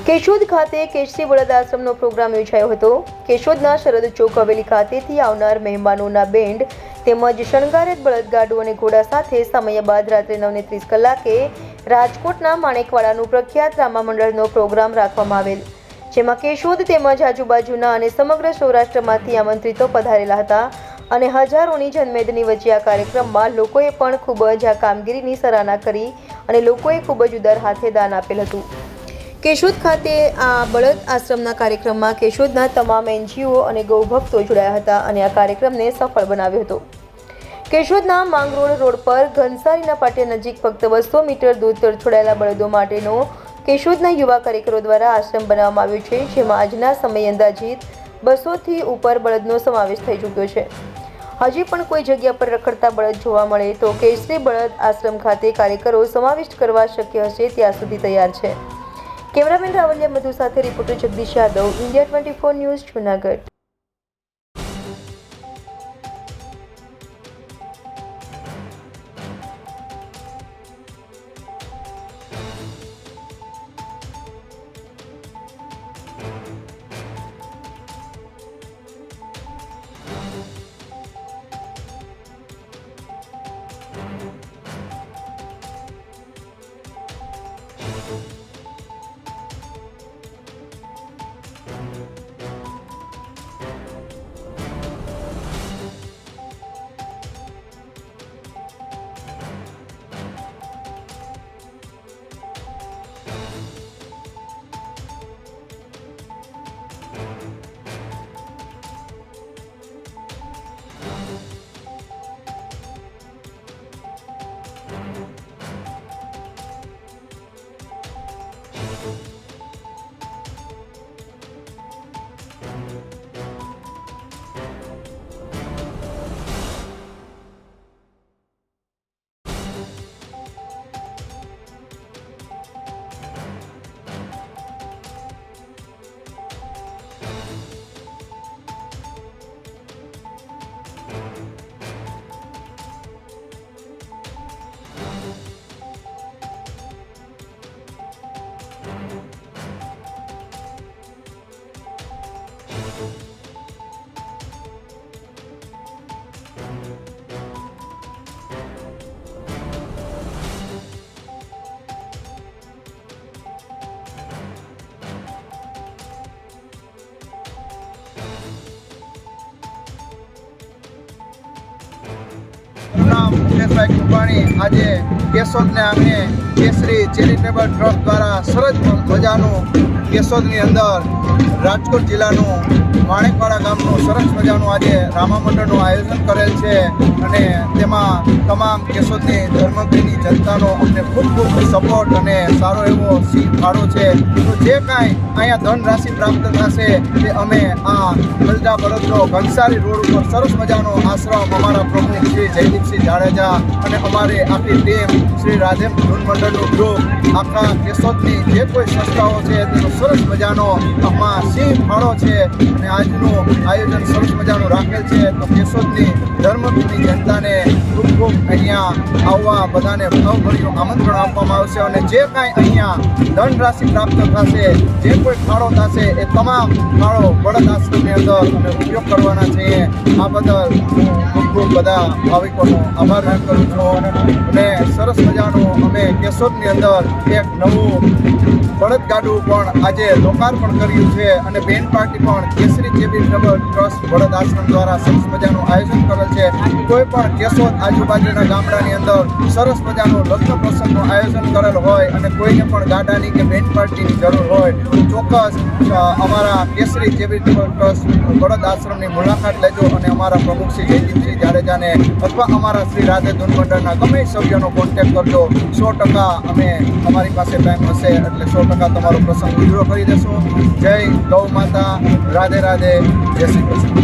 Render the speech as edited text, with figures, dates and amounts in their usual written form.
કેશોદ ખાતે કેસરી બળદ આશ્રમનો પ્રોગ્રામ યોજાયો હતો। કેશોદના શરદ ચોક હવેલી ખાતેથી આવનાર મહેમાનોના બેન્ડ તેમજ શણગારેલ બળદગાડું અને ઘોડા સાથે સમય બાદ રાત્રે 9:30 કલાકે રાજકોટના માણેકવાડાનું પ્રખ્યાત રામા મંડળનો પ્રોગ્રામ રાખવામાં આવેલ, જેમાં કેશોદ તેમજ આજુબાજુના અને સમગ્ર સૌરાષ્ટ્રમાંથી આમંત્રિતો પધારેલા હતા અને હજારોની જનમેદની વચ્ચે આ કાર્યક્રમમાં લોકોએ પણ ખૂબ જ આ કામગીરીની સરાહના કરી અને લોકોએ ખૂબ જ ઉદાર હાથે દાન આપેલ હતું। કેશોદ ખાતે આ બળદ આશ્રમના કાર્યક્રમમાં કેશોદના તમામ NGO અને ગૌભક્તો જોડાયા હતા અને આ કાર્યક્રમને સફળ બનાવ્યો હતો। કેશોદના માંગરોળ રોડ પર ઘનસારીના પાટિયા નજીક ફક્ત 200 મીટર દૂર તરછોડાયેલા બળદો માટેનો કેશોદના યુવા કાર્યકરો દ્વારા આશ્રમ બનાવવામાં આવ્યો છે, જેમાં આજના સમયે અંદાજિત 200થી ઉપર બળદનો સમાવેશ થઈ ચૂક્યો છે। હજી પણ કોઈ જગ્યા પર રખડતા બળદ જોવા મળે તો કેસરી બળદ આશ્રમ ખાતે કાર્યકરો સમાવિષ્ટ કરવા શક્ય હશે ત્યાં સુધી તૈયાર છે। કેમેરામેન રાવલિયા મધુ સાથે reporter Jagdish Yadav, India 24 news, Junagadh. નામ મુકેશભાઈ કુંભાણી આજે કેશોદને આંગણે કેસરી ચેરિટેબલ ટ્રસ્ટ દ્વારા સરસ મજાનું કેશોદની અંદર રાજકોટ જિલ્લાનું માણેકવાડા ગામનું સરસ મજાનું આજે રામા મંડળનું આયોજન કરેલ છે અને તેમાં તમામ કેશોદની ધર્મપ્રેમી જનતાનો અમને ખૂબ ખૂબ સપોર્ટ અને સારો એવો ફાળો છે। તો જે કાંઈ અહીંયા ધનરાશિ પ્રાપ્ત થશે તે અમે આ બલદા બળદનો ઘનસારી રોડ ઉપર સરસ મજાનો આશ્રમ અમારા પ્રમુખ શ્રી જયદીપસિંહ જાડેજા અને અમારી આખી ટીમ શ્રી રાધે ધૂન મંડળનું ગ્રુપ આખા કેશોદની જે કોઈ સંસ્થાઓ છે તેનો સરસ મજાનો આમાં સિંહ ફાળો છે અને આજનું આયોજન સરસ મજાનું રાખેલ છે। તો કેશોદની ધર્મપ્રેમી જનતાને ખૂબ ખૂબ અહીંયા આવવા બધાને ભાવભર્યું આમંત્રણ આપવામાં આવશે અને જે કાંઈ અહીંયા ધનરાશિ પ્રાપ્ત થશે, જે કોઈ ફાળો થશે એ તમામ ફાળો બળદ આશ્રમની અંદર અમે ઉપયોગ કરવાના છીએ। આ બદલ હું ખૂબ ખૂબ બધા ભાવિકોનો આભાર વ્યક્ત કરું છું અને સરસ મજાનું અમે કેશોદની અંદર એક નવું બળદગાડું પણ આજે લોકાર્પણ કર્યું છે અને બેન્ડ પાર્ટી પણ કેસરી ચેરિટેબલ ટ્રસ્ટ બળદ આશ્રમ દ્વારા સરસ મજાનું આયોજન કરેલ છે। કોઈ પણ કેશોદ આજુબાજુના ગામડાની અંદર સરસ મજાનું લગ્ન પ્રસંગનું આયોજન કરેલ હોય અને કોઈને પણ ગાડાની કે બેન્ડ પાર્ટીની જરૂર હોય તો ચોક્કસ અમારા કેસરી ચેરિટેબલ ટ્રસ્ટ બળદ આશ્રમની મુલાકાત લેજો અને અમારા પ્રમુખ શ્રી જયદીપસિંહ જાડેજાને અથવા અમારા શ્રી રાધે ધૂન મંડળના ગમે સભ્યોનો કોન્ટેક્ટ કરજો। 100% અમે અમારી પાસે ટાઈમ હશે એટલે 100% તમારો પ્રસંગ ઉજળો કરી દેશું। જય ગૌ માતા, રાધે રાધે, જય શ્રી કૃષ્ણ।